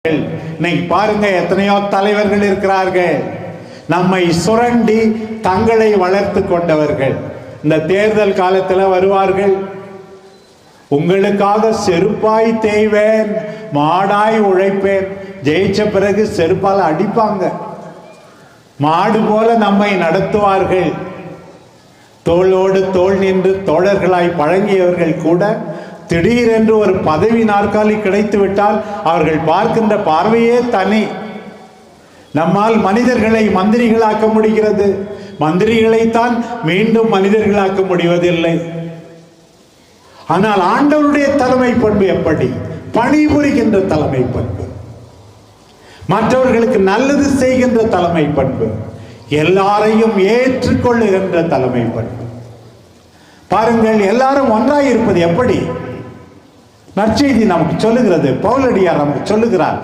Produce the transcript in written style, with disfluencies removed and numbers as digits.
இன்னைக்கு பாருங்க, எத்தனையோ தலைவர்கள் இருக்கிறார்கள், நம்மை சுரண்டி தங்களை வளர்த்து கொண்டவர்கள். இந்த தேர்தல் காலத்தில் வருவார்கள், உங்களுக்காக செருப்பாய் தேய்வேன், மாடாய் உழைப்பேன். ஜெயிச்ச பிறகு செருப்பால் அடிப்பாங்க, மாடு போல நம்மை நடத்துவார்கள். தோளோடு தோள் நின்று தோழர்களாய் பழங்கியவர்கள் கூட திடீரென்று ஒரு பதவி நாற்காலி கிடைத்து விட்டால் அவர்கள் பார்க்கின்ற பார்வையே தனி. நம்மால் மனிதர்களை மந்திரிகளாக்க முடிகிறது, மந்திரிகளைத்தான் மீண்டும் மனிதர்களாக்க முடிவதில்லை. ஆனால் ஆண்டவருடைய தலைமை பண்பு எப்படி? பணிபுரிகின்ற தலைமை பண்பு, மற்றவர்களுக்கு நல்லது செய்கின்ற தலைமை பண்பு, எல்லாரையும் ஏற்றுக்கொள்ளுகின்ற தலைமை பண்பு. பாருங்கள், எல்லாரும் ஒன்றாய் இருப்பது எப்படி? நற்செய்தி நமக்கு சொல்லுகிறது, பவுலடியார் நமக்கு சொல்லுகிறார்.